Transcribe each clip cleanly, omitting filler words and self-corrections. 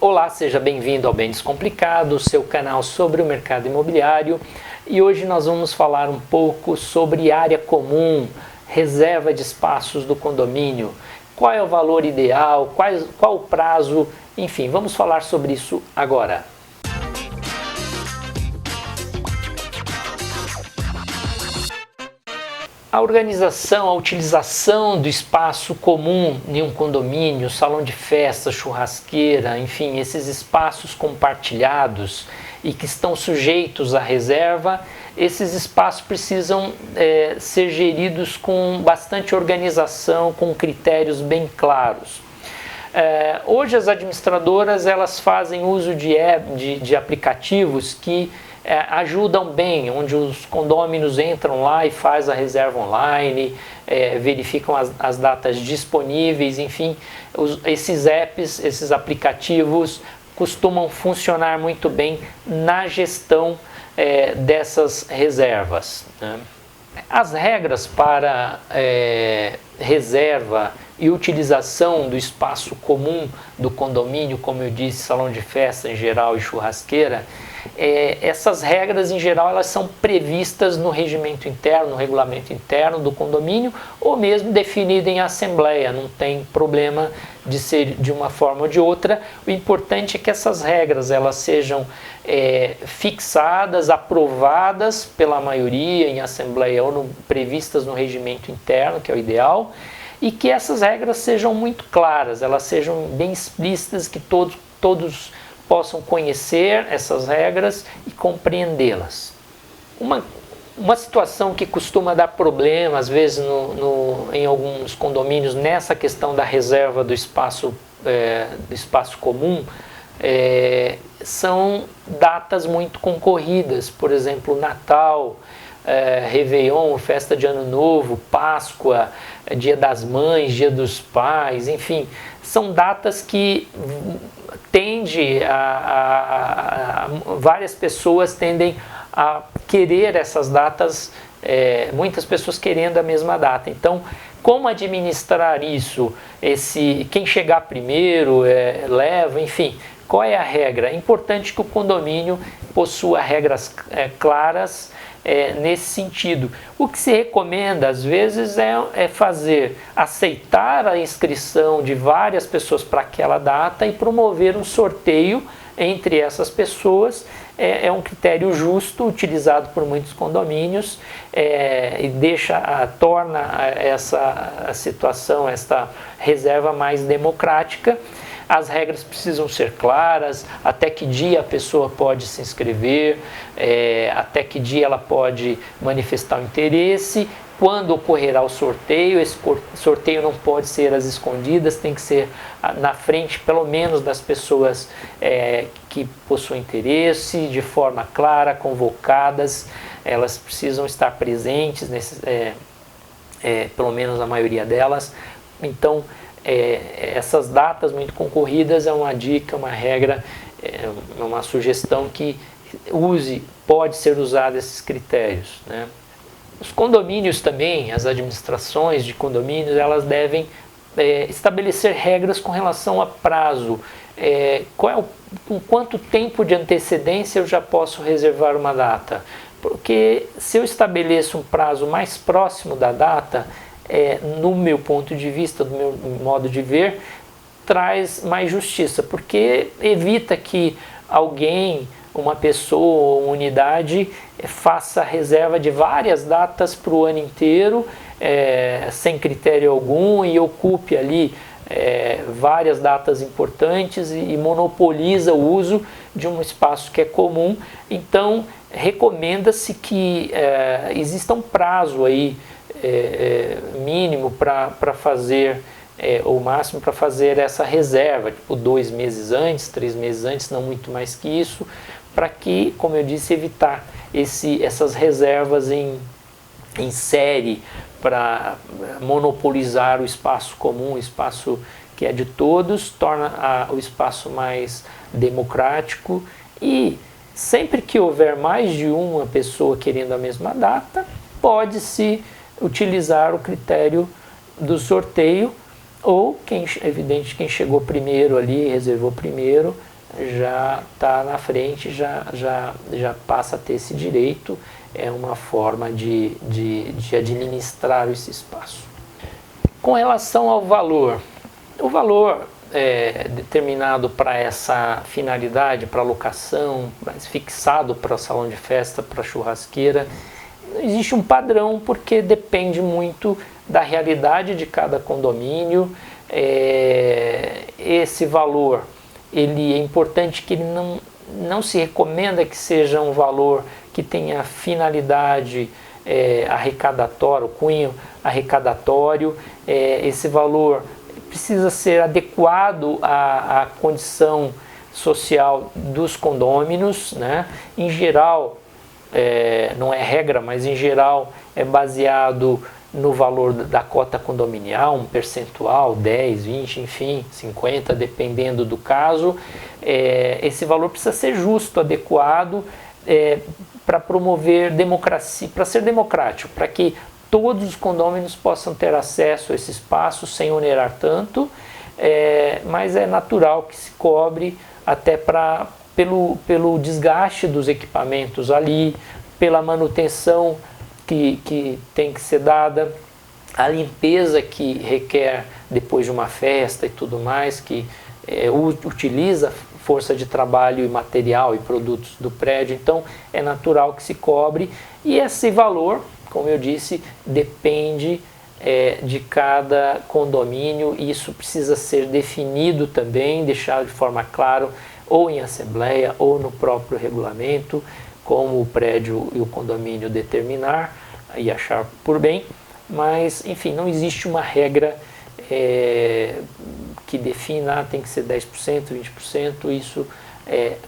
Olá, seja bem-vindo ao Bem Descomplicado, o seu canal sobre o mercado imobiliário. E hoje nós vamos falar um pouco sobre área comum, reserva de espaços do condomínio, qual é o valor ideal, qual o prazo, enfim, vamos falar sobre isso agora. A organização, a utilização do espaço comum em um condomínio, salão de festa, churrasqueira, enfim, esses espaços compartilhados e que estão sujeitos à reserva, esses espaços precisam ser geridos com bastante organização, com critérios bem claros. Hoje as administradoras elas fazem uso de aplicativos que ajudam bem, onde os condôminos entram lá e faz a reserva online, verificam as datas disponíveis, enfim, esses apps, esses aplicativos costumam funcionar muito bem na gestão dessas reservas, né? As regras para reserva e utilização do espaço comum do condomínio, como eu disse, salão de festa em geral e churrasqueira, essas regras em geral elas são previstas no regimento interno, no regulamento interno do condomínio ou mesmo definidas em assembleia, não tem problema de ser de uma forma ou de outra. O importante é que essas regras elas sejam fixadas, aprovadas pela maioria em assembleia ou previstas no regimento interno, que é o ideal, e que essas regras sejam muito claras, elas sejam bem explícitas, que todos possam conhecer essas regras e compreendê-las. Uma situação que costuma dar problema, às vezes, em alguns condomínios, nessa questão da reserva do espaço comum, são datas muito concorridas, por exemplo, Natal, Réveillon, festa de Ano Novo, Páscoa, Dia das Mães, Dia dos Pais, enfim, são datas que várias pessoas tendem a querer essas datas, muitas pessoas querendo a mesma data. Então, como administrar isso? Quem chegar primeiro leva, enfim, qual é a regra? É importante que o condomínio possua regras claras nesse sentido. O que se recomenda às vezes é aceitar a inscrição de várias pessoas para aquela data e promover um sorteio entre essas pessoas. É um critério justo, utilizado por muitos condomínios, e torna essa situação, esta reserva mais democrática. As regras precisam ser claras, até que dia a pessoa pode se inscrever, até que dia ela pode manifestar o interesse, quando ocorrerá o sorteio. Esse sorteio não pode ser às escondidas, tem que ser na frente, pelo menos, das pessoas que possuem interesse, de forma clara, convocadas. Elas precisam estar presentes, pelo menos a maioria delas. Então, essas datas muito concorridas é uma dica, uma regra, uma sugestão que pode ser usado esses critérios, né? Os condomínios também, as administrações de condomínios, elas devem estabelecer regras com relação a prazo. Com quanto tempo de antecedência eu já posso reservar uma data? Porque se eu estabeleço um prazo mais próximo da data, no meu ponto de vista, do meu modo de ver, traz mais justiça, porque evita que alguém, uma pessoa, uma unidade, faça reserva de várias datas para o ano inteiro, sem critério algum, e ocupe ali várias datas importantes e monopoliza o uso de um espaço que é comum. Então, recomenda-se que exista um prazo aí mínimo para fazer, ou máximo para fazer essa reserva, tipo 2 meses antes, 3 meses antes, não muito mais que isso, para que, como eu disse, evitar essas reservas em série para monopolizar o espaço comum, o espaço que é de todos, torna o espaço mais democrático. E sempre que houver mais de uma pessoa querendo a mesma data, pode-se utilizar o critério do sorteio, ou evidente, quem chegou primeiro ali, reservou primeiro, já está na frente, já passa a ter esse direito. É uma forma de administrar esse espaço. Com relação ao valor, o valor determinado para essa finalidade, para locação, mas fixado para salão de festa, para churrasqueira, não existe um padrão, porque depende muito da realidade de cada condomínio. Esse valor, ele é importante que ele não se recomenda que seja um valor que tenha finalidade arrecadatória, o cunho arrecadatório. Esse valor precisa ser adequado à condição social dos condôminos, né? Em geral, não é regra, mas em geral é baseado no valor da cota condominial, um percentual, 10, 20, enfim, 50, dependendo do caso. Esse valor precisa ser justo, adequado, para promover democracia, para ser democrático, para que todos os condôminos possam ter acesso a esse espaço sem onerar tanto, mas é natural que se cobre até pelo desgaste dos equipamentos ali, pela manutenção que tem que ser dada, a limpeza que requer depois de uma festa e tudo mais, que utiliza força de trabalho e material e produtos do prédio. Então é natural que se cobre, e esse valor, como eu disse, depende de cada condomínio, e isso precisa ser definido também, deixado de forma clara, ou em assembleia ou no próprio regulamento, como o prédio e o condomínio determinar e achar por bem. Mas, enfim, não existe uma regra que defina, tem que ser 10%, 20%, isso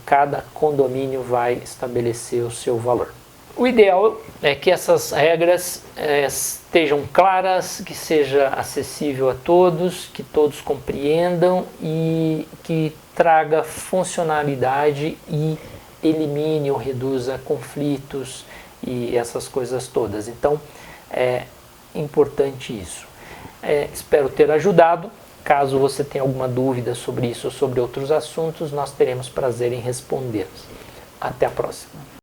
cada condomínio vai estabelecer o seu valor. O ideal é que essas regras estejam claras, que seja acessível a todos, que todos compreendam e que traga funcionalidade e elimine ou reduza conflitos e essas coisas todas. Então, é importante isso. Espero ter ajudado. Caso você tenha alguma dúvida sobre isso ou sobre outros assuntos, nós teremos prazer em respondê-los. Até a próxima.